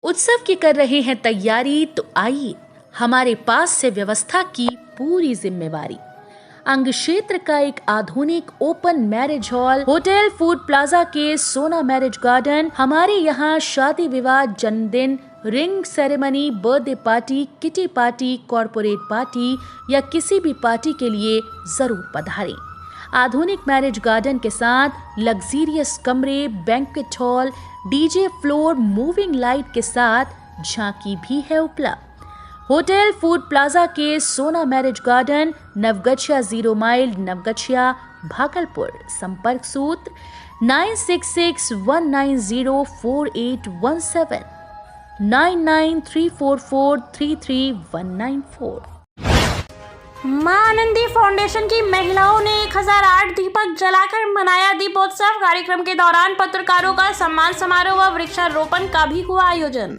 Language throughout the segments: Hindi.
उत्सव की कर रहे हैं तैयारी, तो आइए हमारे पास से व्यवस्था की पूरी जिम्मेवारी। अंग क्षेत्र का एक आधुनिक open marriage hall hotel food plaza के सोना मैरिज गार्डन हमारे यहाँ शादी विवाह, जन्मदिन, ring ceremony, birthday party, kitty party, corporate party या किसी भी पार्टी के लिए जरूर पधारें। आधुनिक मैरिज गार्डन के साथ लग्जीरियस कमरे, banquet hall, DJ floor, moving light के साथ झांकी भी है उपलब्ध। होटल फूड प्लाजा के Sona marriage garden, Navgachhia 0 mile, Navgachhia, Bhagalpur. संपर्क सूत्र 9661904817 9934433194। मां आनंदी फाउंडेशन की महिलाओं ने 1008 दीपक जलाकर मनाया दीपोत्सव। कार्यक्रम के दौरान पत्रकारों का सम्मान समारोह व वृक्षारोपण का भी हुआ आयोजन।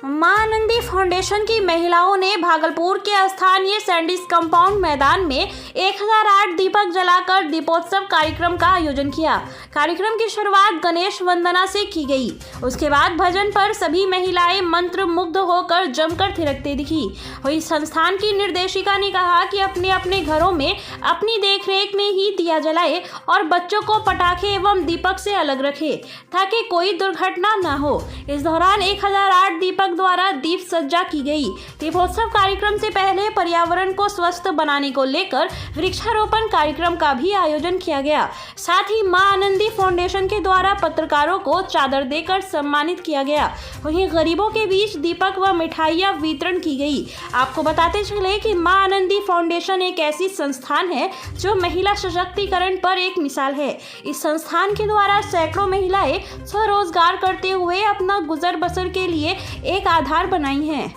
मां आनंदी फाउंडेशन की महिलाओं ने भागलपुर के स्थानीय सैंडीज कंपाउंड मैदान में 1008 दीपक जलाकर दीपोत्सव कार्यक्रम का आयोजन किया। कार्यक्रम की शुरुआत गणेश वंदना से की गई। उसके बाद भजन पर सभी महिलाएं मंत्र मुग्ध होकर जमकर थिरकते दिखी। वही संस्थान की निर्देशिका ने कहा कि अपने अपने घरों में अपनी देखरेख में ही दिया जलाए और बच्चों को पटाखे एवं दीपक से अलग रखे ताकि कोई दुर्घटना न हो। इस दौरान 1008 दीपक द्वारा दीप सज्जा की गई। दीपोत्सव कार्यक्रम से पहले पर्यावरण को स्वस्थ बनाने को लेकर वृक्षारोपण कार्यक्रम का भी आयोजन किया गया। साथ ही मां आनंदी फाउंडेशन के द्वारा पत्रकारों को चादर देकर सम्मानित किया गया। वहीं गरीबों के बीच दीपक व मिठाइयां वितरण की गई। आपको बताते चले कि मां आनंदी फाउंडेशन एक ऐसी संस्थान है जो महिला सशक्तिकरण पर एक मिसाल है। इस संस्थान के द्वारा सैकड़ों महिलाएं स्वरोजगार करते हुए अपना गुजर बसर के लिए एक आधार बनाई हैं।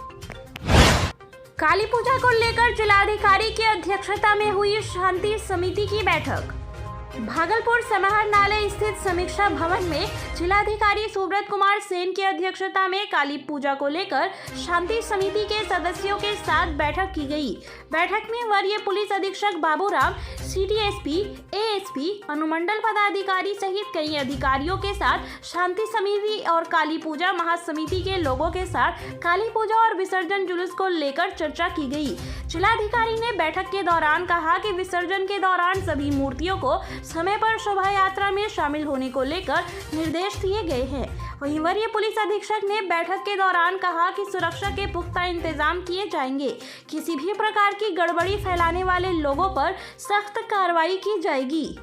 काली पूजा को लेकर जिलाधिकारी की अध्यक्षता में हुई शांति समिति की बैठक। भागलपुर समाहरणालय स्थित समीक्षा भवन में जिलाधिकारी सुब्रत कुमार सेन की अध्यक्षता में काली पूजा को लेकर शांति समिति के सदस्यों के साथ बैठक की गई। बैठक में वरीय पुलिस अधीक्षक बाबूराम, सिटी एसपी, एएसपी, अनुमंडल पदाधिकारी सहित कई अधिकारियों के साथ शांति समिति और काली पूजा महासमिति के लोगों के साथ काली पूजा और विसर्जन जुलूस को लेकर चर्चा की गई। जिलाधिकारी ने बैठक के दौरान कहा कि विसर्जन के दौरान सभी मूर्तियों को समय पर शोभा यात्रा में शामिल होने को लेकर निर्देश दिए गए हैं। वहीं वरीय पुलिस अधीक्षक ने बैठक के दौरान कहा कि सुरक्षा के पुख्ता इंतजाम किए जाएंगे। किसी भी प्रकार की गड़बड़ी फैलाने वाले लोगों पर सख्त कार्रवाई की जाएगी।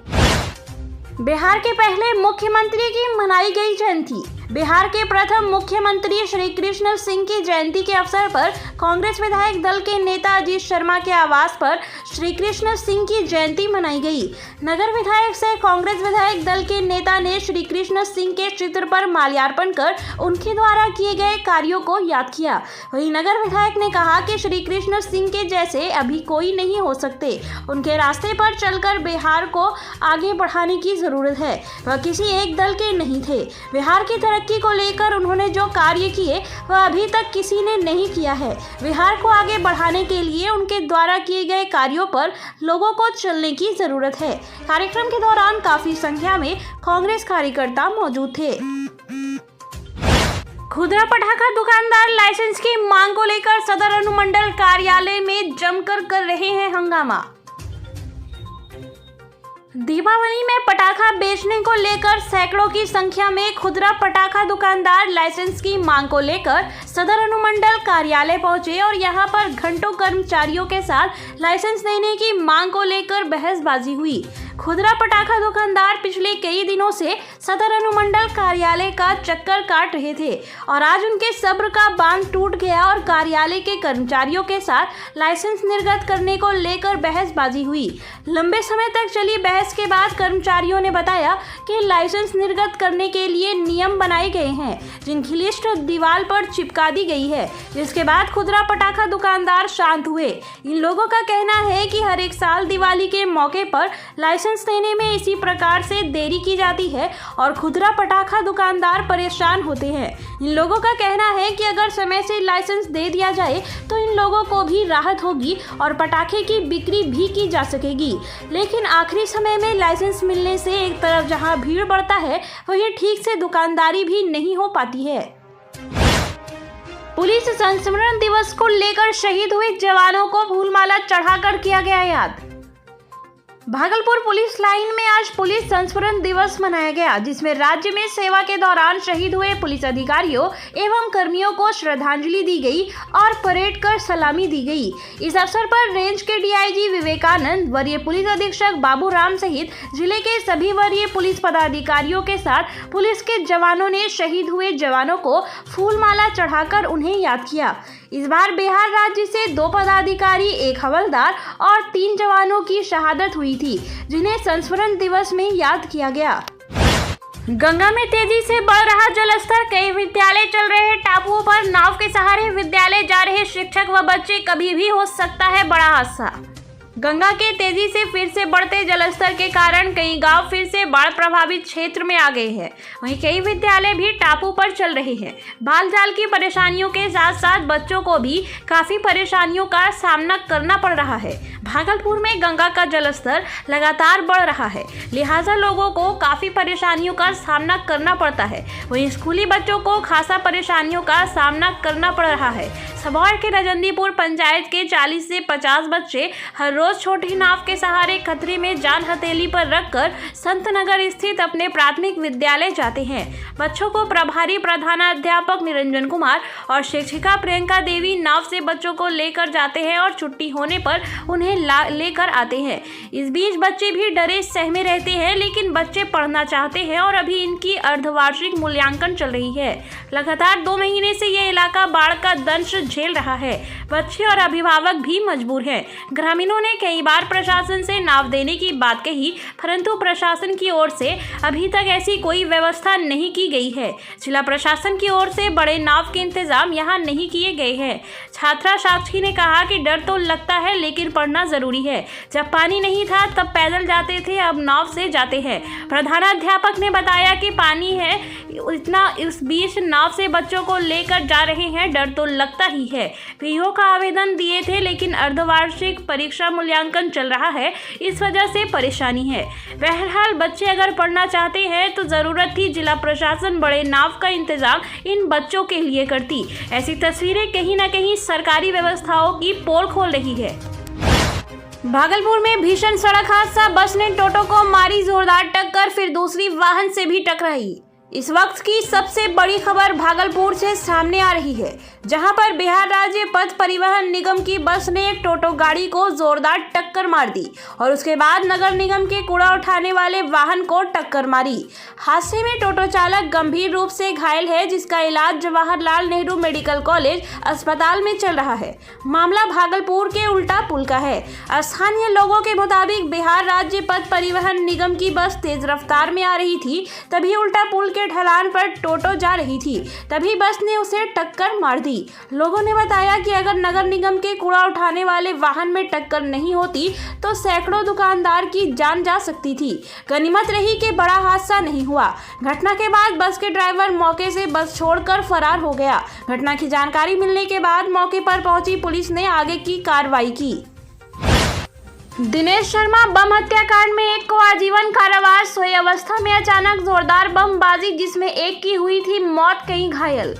बिहार के पहले मुख्यमंत्री की मनाई गई जयंती। बिहार के प्रथम मुख्यमंत्री श्री कृष्ण सिंह की जयंती के अवसर पर कांग्रेस विधायक दल के नेता अजीत शर्मा के आवास पर श्री कृष्ण सिंह की जयंती मनाई गई। नगर विधायक से कांग्रेस विधायक दल के नेता ने श्री कृष्ण सिंह के चित्र पर माल्यार्पण कर उनके द्वारा किए गए कार्यों को याद किया। वहीं नगर विधायक ने कहा कि श्री कृष्ण सिंह के जैसे अभी कोई नहीं हो सकते। उनके रास्ते पर चलकर बिहार को आगे बढ़ाने की जरूरत है। वह किसी एक दल के नहीं थे। बिहार की तरक्की को लेकर उन्होंने जो कार्य किए वह अभी तक किसी ने नहीं किया है। बिहार को आगे बढ़ाने के लिए उनके द्वारा किए गए कार्यों पर लोगों को चलने की जरूरत है। कार्यक्रम के दौरान काफी संख्या में कांग्रेस कार्यकर्ता मौजूद थे। खुदरा पटाखा दुकानदार लाइसेंस की मांग को लेकर सदर अनुमंडल कार्यालय में जमकर कर रहे हैं हंगामा। दीपावली में पटाखा बेचने को लेकर सैकड़ों की संख्या में खुदरा पटाखा दुकानदार लाइसेंस की मांग को लेकर सदर अनुमंडल कार्यालय पहुंचे और यहां पर घंटों कर्मचारियों के साथ लाइसेंस देने की मांग को लेकर बहसबाजी हुई। खुदरा पटाखा दुकानदार पिछले कई दिनों से सदर अनुमंडल कार्यालय का चक्कर काट रहे थे और आज उनके सब्र का बांध टूट गया और कार्यालय के कर्मचारियों के साथ लाइसेंस निर्गत करने को लेकर बहसबाजी हुई। लंबे समय तक चली बहस के बाद कर्मचारियों ने बताया कि लाइसेंस निर्गत करने के लिए नियम बनाए गए हैं जिनकी लिस्ट दीवार पर चिपका दी गई है, जिसके बाद खुदरा पटाखा दुकानदार शांत हुए। इन लोगों का कहना है कि हर एक साल दिवाली के मौके पर लाइसेंस लाइसेंस देने में इसी प्रकार से देरी की जाती है और खुदरा पटाखा दुकानदार परेशान होते हैं। इन लोगों का कहना है कि अगर समय से लाइसेंस दे दिया जाए तो इन लोगों को भी राहत होगी और पटाखे की बिक्री भी की जा सकेगी। लेकिन आखिरी समय में लाइसेंस मिलने से एक तरफ जहां भीड़ बढ़ता है वहीं ठीक से दुकानदारी भी नहीं हो पाती है। पुलिस संस्मरण दिवस को लेकर शहीद हुए जवानों को फूलमाला चढ़ाकर किया गया याद। भागलपुर पुलिस लाइन में आज पुलिस संस्मरण दिवस मनाया गया, जिसमें राज्य में सेवा के दौरान शहीद हुए पुलिस अधिकारियों एवं कर्मियों को श्रद्धांजलि दी गई और परेड कर सलामी दी गई। इस अवसर पर रेंज के डीआईजी विवेकानंद, वरीय पुलिस अधीक्षक बाबूराम सहित जिले के सभी वरीय पुलिस पदाधिकारियों के साथ पुलिस के जवानों ने शहीद हुए जवानों को फूलमाला चढ़ाकर उन्हें याद किया। इस बार बिहार राज्य से 2 पदाधिकारी, 1 हवलदार और 3 जवानों की शहादत हुई थी, जिन्हें संस्मरण दिवस में याद किया गया। गंगा में तेजी से बढ़ रहा जलस्तर, कई विद्यालय चल रहे टापुओं पर नाव के सहारे विद्यालय जा रहे शिक्षक व बच्चे, कभी भी हो सकता है बड़ा हादसा। गंगा के तेजी से फिर से बढ़ते जलस्तर के कारण कई गांव फिर से बाढ़ प्रभावित क्षेत्र में आ गए हैं। वहीं कई विद्यालय भी टापू पर चल रहे हैं। बाल जाल की परेशानियों के साथ साथ बच्चों को भी काफी परेशानियों का सामना करना पड़ रहा है। भागलपुर में गंगा का जलस्तर लगातार बढ़ रहा है, लिहाजा लोगों को काफी परेशानियों का सामना करना पड़ता है। वहीं स्कूली बच्चों को खासा परेशानियों का सामना करना पड़ रहा है। सबौर के रजंदीपुर पंचायत के 40 से 50 बच्चे हर रोज छोटी नाव के सहारे खतरे में जान हथेली पर रखकर संतनगर स्थित अपने प्राथमिक विद्यालय जाते हैं। बच्चों को प्रभारी प्रधानाध्यापक निरंजन कुमार और शिक्षिका प्रियंका देवी नाव से बच्चों को लेकर जाते हैं और छुट्टी होने पर उन्हें लेकर आते हैं। इस बीच बच्चे भी डरे सहमे रहते हैं, लेकिन बच्चे पढ़ना चाहते हैं और अभी इनकी अर्धवार्षिक मूल्यांकन चल रही है। लगातार 2 महीने से यह इलाका बाढ़ का दंश झेल रहा है। बच्चे और अभिभावक भी मजबूर हैं। ग्रामीणों ने कई बार प्रशासन से नाव देने की बात कही, परंतु प्रशासन की ओर से अभी तक ऐसी कोई व्यवस्था नहीं की गई है। जिला प्रशासन की ओर से बड़े नाव के इंतजाम यहाँ नहीं किए गए हैं। छात्रा साक्षी ने कहा कि डर तो लगता है, लेकिन पढ़ना जरूरी है। जब पानी नहीं था तब पैदल जाते थे, अब नाव से जाते हैं। प्रधानाध्यापक ने बताया कि पानी है इतना, इस बीच नाव से बच्चों को लेकर जा रहे हैं, डर तो लगता ही है। पीओ का आवेदन दिए थे, लेकिन अर्धवार्षिक परीक्षा मूल्यांकन चल रहा है, इस वजह से परेशानी है। बहरहाल बच्चे अगर पढ़ना चाहते हैं तो जरूरत थी जिला प्रशासन बड़े नाव का इंतजाम इन बच्चों के लिए करती। ऐसी तस्वीरें कहीं न कहीं सरकारी व्यवस्थाओं की पोल खोल रही है। भागलपुर में भीषण सड़क हादसा, बस ने टोटो को मारी जोरदार टक्कर, फिर दूसरी वाहन से भी टकराई। इस वक्त की सबसे बड़ी खबर भागलपुर से सामने आ रही है, जहां पर बिहार राज्य पथ परिवहन निगम की बस ने एक टोटो गाड़ी को जोरदार टक्कर मार दी और उसके बाद नगर निगम के कूड़ा उठाने वाले वाहन को टक्कर मारी। हादसे में टोटो चालक गंभीर रूप से घायल है, जिसका इलाज जवाहरलाल नेहरू मेडिकल कॉलेज अस्पताल में चल रहा है। मामला भागलपुर के उल्टा पुल का है। स्थानीय लोगों के मुताबिक बिहार राज्य पथ परिवहन निगम की बस तेज रफ्तार में आ रही थी, तभी उल्टा पुल के ढलान पर टोटो जा रही थी, तभी बस ने उसे टक्कर मार दी। लोगों ने बताया कि अगर नगर निगम के कूड़ा उठाने वाले वाहन में टक्कर नहीं होती तो सैकड़ों दुकानदार की जान जा सकती थी। गनीमत रही कि बड़ा हादसा नहीं हुआ। घटना के बाद बस के ड्राइवर मौके से बस छोड़कर फरार हो गया। घटना की जानकारी मिलने के बाद मौके पर पहुंची पुलिस ने आगे की कार्रवाई की। दिनेश शर्मा बम हत्याकांड में एक को आजीवन कारावास, सोई अवस्था में अचानक जोरदार बमबाजी, जिसमें एक की हुई थी मौत, कई घायल।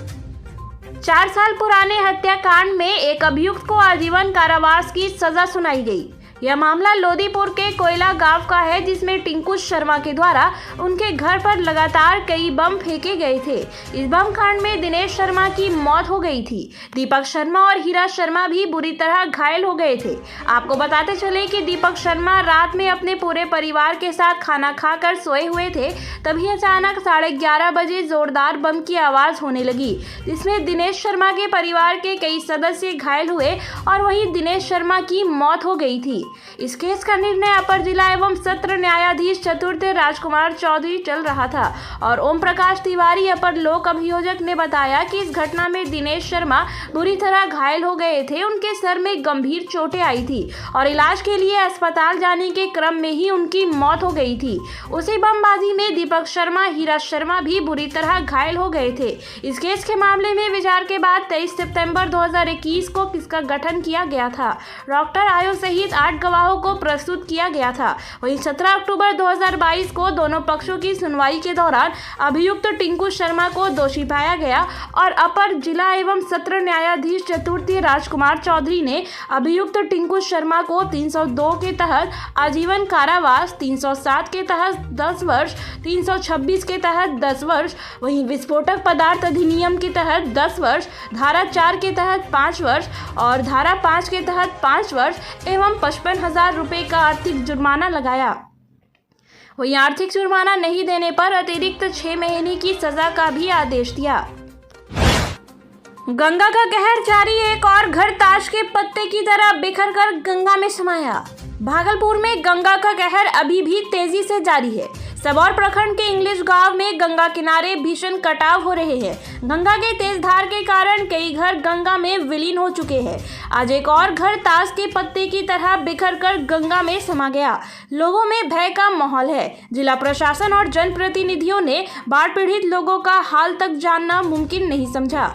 4 साल पुराने हत्याकांड में एक अभियुक्त को आजीवन कारावास की सजा सुनाई गई। यह मामला लोदीपुर के कोयला गांव का है, जिसमें टिंकू शर्मा के द्वारा उनके घर पर लगातार कई बम फेंके गए थे। इस बम कांड में दिनेश शर्मा की मौत हो गई थी। दीपक शर्मा और हीरा शर्मा भी बुरी तरह घायल हो गए थे। आपको बताते चले कि दीपक शर्मा रात में अपने पूरे परिवार के साथ खाना खाकर सोए हुए थे, तभी अचानक 11:30 बजे जोरदार बम की आवाज होने लगी, जिसमें दिनेश शर्मा के परिवार के कई सदस्य घायल हुए और वहीं दिनेश शर्मा की मौत हो गई थी। इस केस का निर्णय अपर जिला एवं सत्र न्यायाधीश चतुर्थ राजकुमार चौधरी चल रहा था और ओम प्रकाश तिवारी अपर लोक अभियोजक ने बताया कि इस घटना में दिनेश शर्मा बुरी तरह घायल हो गए थे। उनके सर में गंभीर चोटें आई थी और इलाज के लिए अस्पताल जाने के क्रम में ही उनकी मौत हो गई थी। उसी बमबाजी में दीपक शर्मा, हीरा शर्मा भी बुरी तरह घायल हो गए थे। इस केस के मामले में विचार के बाद 23 सितंबर 2021 को किसका गठन किया गया था। डॉक्टर आयो सहित 8 गवाहों को प्रस्तुत किया गया था। वहीं 17 अक्टूबर 2022 को दोनों पक्षों की सुनवाई के दौरान अभियुक्त टिंकू शर्मा को दोषी पाया गया और अपर जिला एवं सत्र न्यायाधीश चतुर्थ राजकुमार चौधरी ने अभियुक्त टिंकू शर्मा को 302 के तहत आजीवन कारावास, 307 के तहत 10 वर्ष, 326 के तहत 10 वर्ष, वहीं विस्फोटक पदार्थ अधिनियम के तहत 10 वर्ष, धारा 4 के तहत 5 वर्ष और धारा 5 के तहत 5 वर्ष एवं 55,000 रुपये का आर्थिक जुर्माना लगाया। वहीं आर्थिक जुर्माना नहीं देने पर अतिरिक्त 6 महीने की सजा का भी आदेश दिया। गंगा का कहर जारी, एक और घर ताश के पत्ते की तरह बिखर कर गंगा में समाया। भागलपुर में गंगा का कहर अभी भी तेजी से जारी है। सबौर प्रखंड के इंग्लिश गांव में गंगा किनारे भीषण कटाव हो रहे हैं। गंगा के तेज धार के कारण कई घर गंगा में विलीन हो चुके हैं। आज एक और घर ताश के पत्ते की तरह बिखर कर गंगा में समा गया। लोगों में भय का माहौल है। जिला प्रशासन और जनप्रतिनिधियों ने बाढ़ पीड़ित लोगों का हाल तक जानना मुमकिन नहीं समझा।